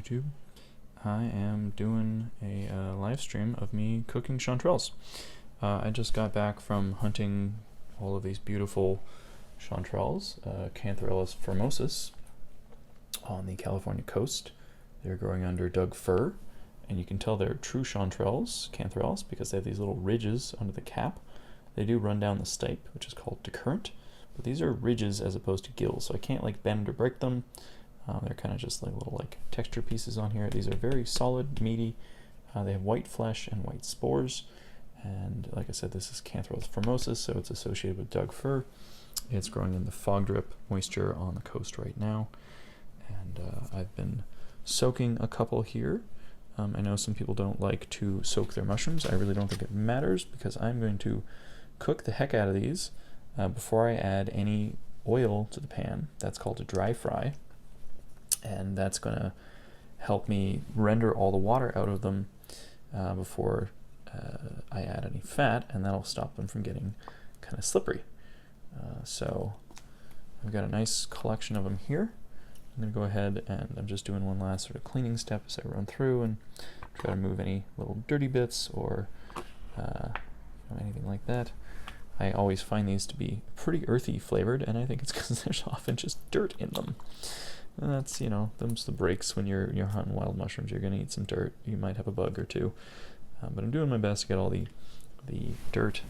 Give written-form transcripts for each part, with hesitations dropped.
YouTube. I am doing a live stream of me cooking chanterelles. I just got back from hunting all of these beautiful chanterelles, Chanterelles formosus, on the California coast. They're growing under Doug fir, and you can tell they're true chanterelles, because they have these little ridges under the cap. They do run down the stipe, which is called decurrent, but these are ridges as opposed to gills, so I can't like bend or break them. They're kind of just like little texture pieces on here. These are very solid, meaty. They have white flesh and white spores, and like I said, this is Chanterelles formosus, so it's associated with Doug fir. It's growing in the fog drip moisture on the coast right now, and I've been soaking a couple here. I know some people don't like to soak their mushrooms. I really don't think it matters, because I'm going to cook the heck out of these before I add any oil to the pan. That's called a dry fry, and that's going to help me render all the water out of them before I add any fat, and that'll stop them from getting kind of slippery. So I've got a nice collection of them here. I'm going to go ahead and I'm just doing one last sort of cleaning step as I run through and try to move any little dirty bits or anything like that. I always find these to be pretty earthy flavored, and I think it's because there's often just dirt in them. And that's, you know, them's the breaks when you're hunting wild mushrooms. You're going to eat some dirt. You might have a bug or two. But I'm doing my best to get all the dirt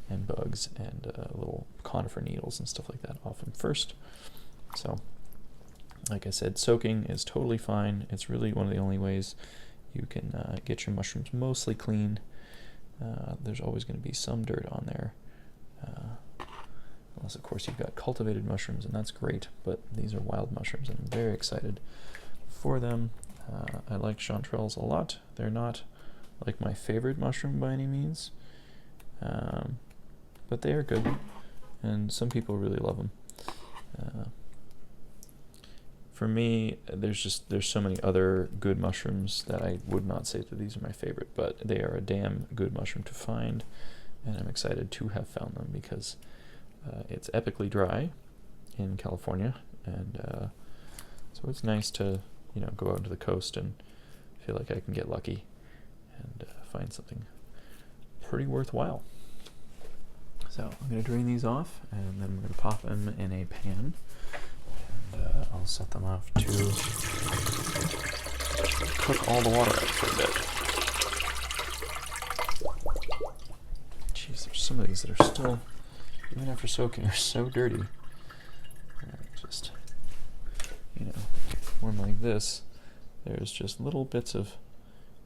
and bugs and little conifer needles and stuff like that off them first. So, like I said, soaking is totally fine. It's really one of the only ways you can get your mushrooms mostly clean. There's always going to be some dirt on there. Unless, of course, you've got cultivated mushrooms, and that's great, but these are wild mushrooms, and I'm very excited for them. I like chanterelles a lot. They're not like my favorite mushroom by any means, but they are good, and some people really love them. For me, there's so many other good mushrooms that I would not say that these are my favorite, but they are a damn good mushroom to find, and I'm excited to have found them because it's epically dry in California, and so it's nice to, you know, go out to the coast and feel like I can get lucky and find something pretty worthwhile. So I'm going to drain these off, and then I'm going to pop them in a pan, and I'll set them off to cook all the water out for a bit. Jeez, there's some of these that are still, even after soaking, are so dirty. Just, you know, one like this, there's just little bits of,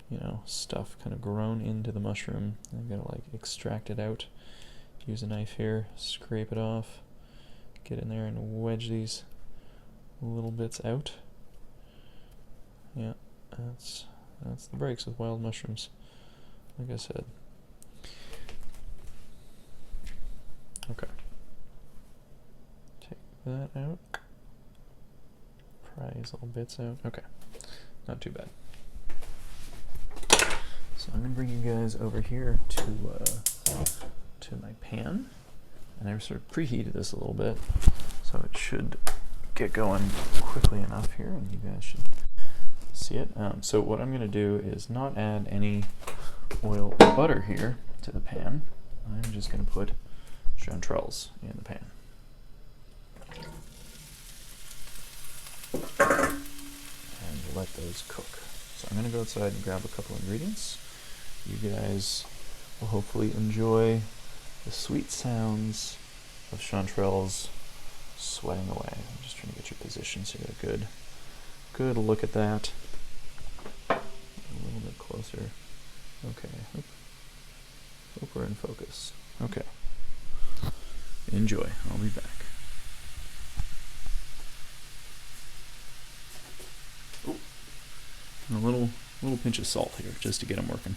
you know, stuff kind of grown into the mushroom. I'm gonna like extract it out. Use a knife here, scrape it off, get in there and wedge these little bits out. Yeah, that's the breaks with wild mushrooms, like I said. Okay. Take that out. Pry these little bits out. Okay. Not too bad. So I'm going to bring you guys over here to my pan. And I've sort of preheated this a little bit, so it should get going quickly enough here, and you guys should see it. So what I'm going to do is not add any oil or butter here to the pan. I'm just going to put chanterelles in the pan. And let those cook. So I'm going to go outside and grab a couple ingredients. You guys will hopefully enjoy the sweet sounds of chanterelles sweating away. I'm just trying to get your position so you get a good look at that. A little bit closer. Okay. Hope we're in focus. Okay. Enjoy. I'll be back. Ooh. A little pinch of salt here just to get them working.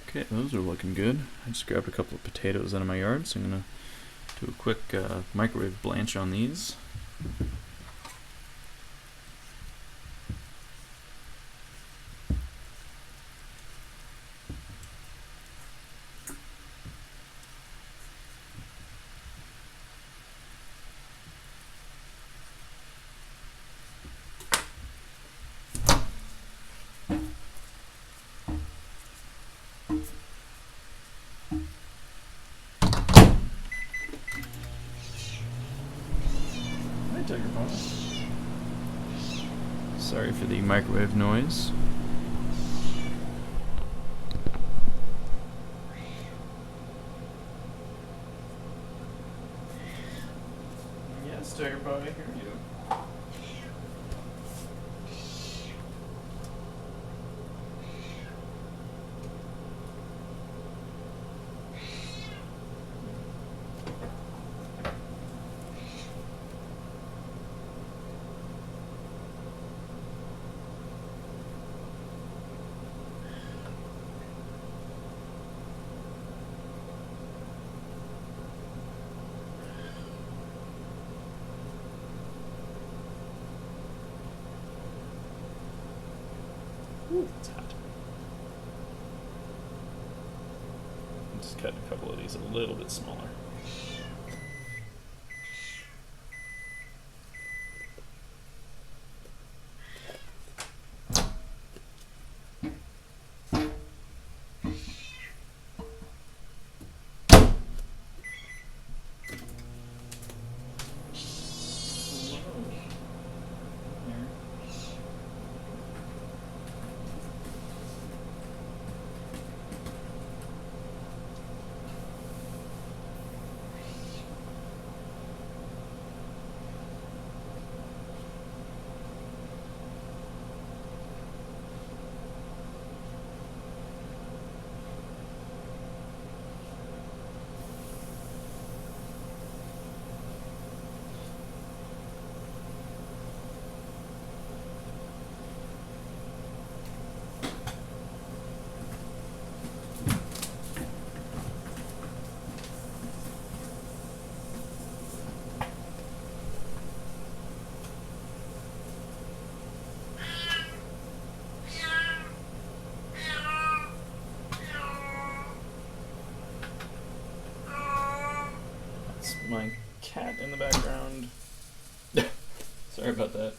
Okay, those are looking good. I just grabbed a couple of potatoes out of my yard, so I'm going to do a quick microwave blanch on these. Sorry for the microwave noise. Yes, Tiger Paw, I hear you. Ooh, it's hot. I'm just cutting a couple of these a little bit smaller. My cat in the background. Sorry about that.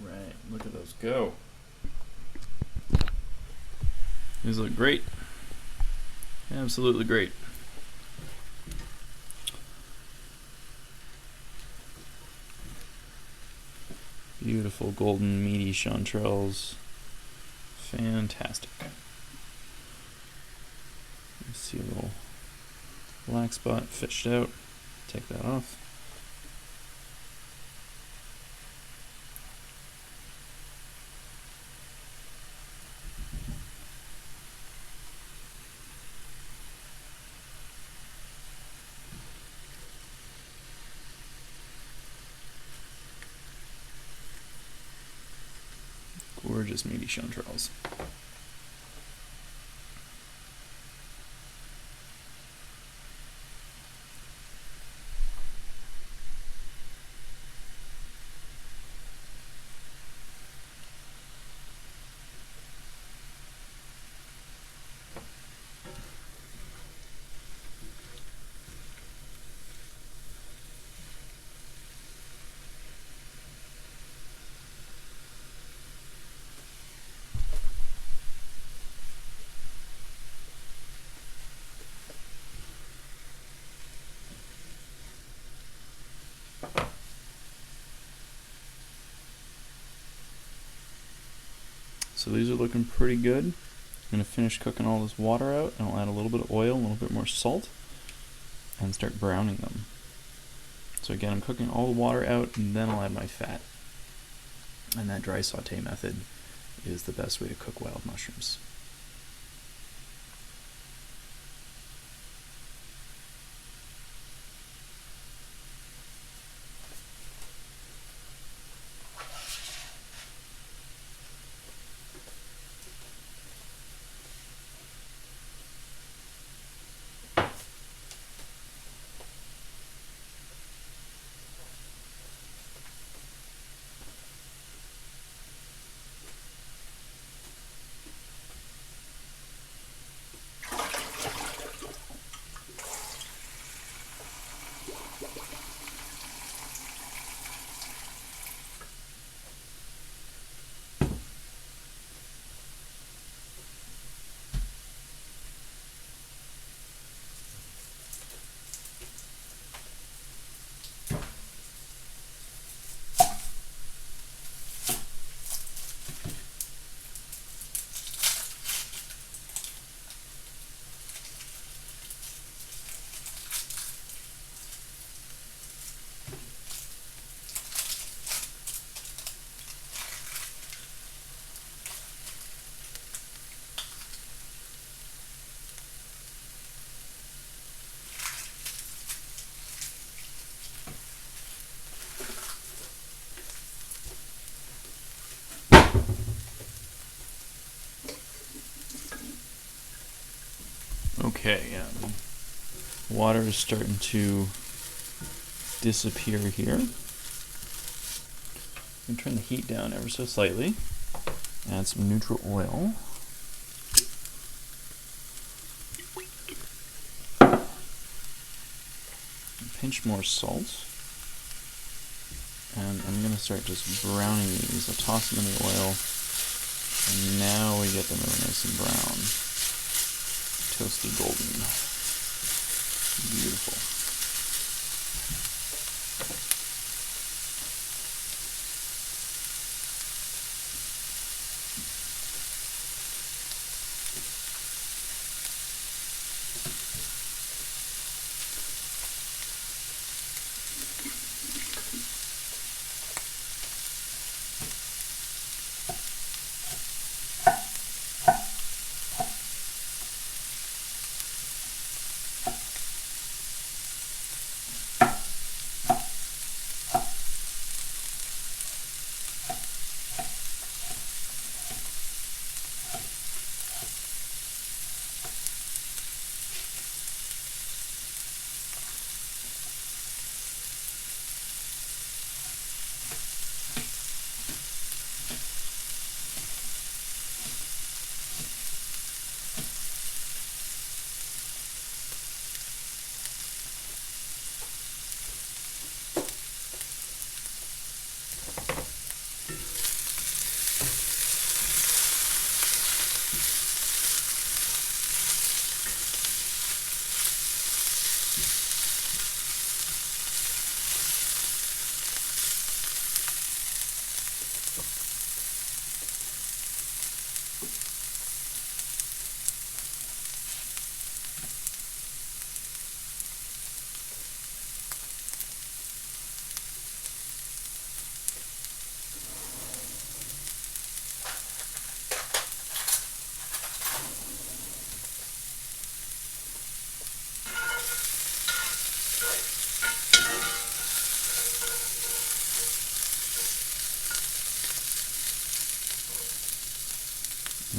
Alright, look at those go. These look great. Absolutely great. Beautiful golden meaty chanterelles. Fantastic. You see a little black spot fished out. Take that off. Gorgeous meaty chanterelles. So these are looking pretty good. I'm going to finish cooking all this water out, and I'll add a little bit of oil, a little bit more salt, and start browning them. So again, I'm cooking all the water out, and then I'll add my fat. And that dry saute method is the best way to cook wild mushrooms. Okay, water is starting to disappear here. I'm going to turn the heat down ever so slightly. Add some neutral oil. A pinch more salt. And I'm going to start just browning these. I'll toss them in the oil. And now we get them really nice and brown. Toasty golden. Beautiful.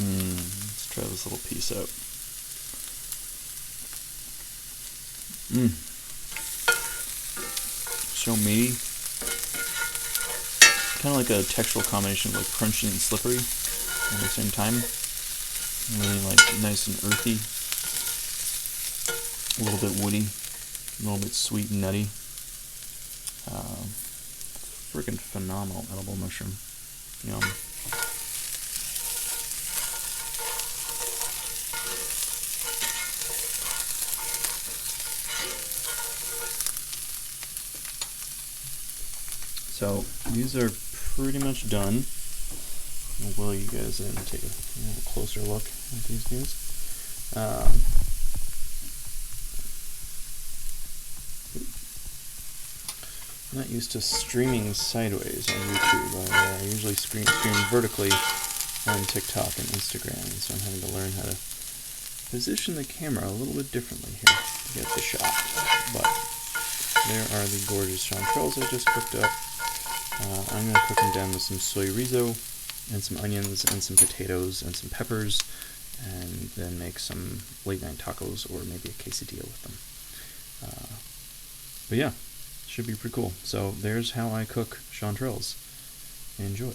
Let's try this little piece out. So meaty. Kind of like a textural combination of like crunchy and slippery at the same time. Really like nice and earthy. A little bit woody. A little bit sweet and nutty. Freaking phenomenal edible mushroom. Yum. So these are pretty much done. I'll will you guys in and take a little closer look at these guys. I'm not used to streaming sideways on YouTube. I usually stream vertically on TikTok and Instagram, and so I'm having to learn how to position the camera a little bit differently here to get the shot. But there are the gorgeous chanterelles I just cooked up. I'm going to cook them down with some soy rizo and some onions and some potatoes and some peppers, and then make some late night tacos or maybe a quesadilla with them. But yeah, should be pretty cool. So there's how I cook chanterelles. Enjoy.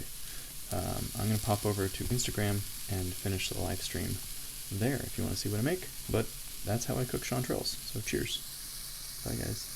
I'm going to pop over to Instagram and finish the live stream there if you want to see what I make. But that's how I cook chanterelles. So cheers. Bye guys.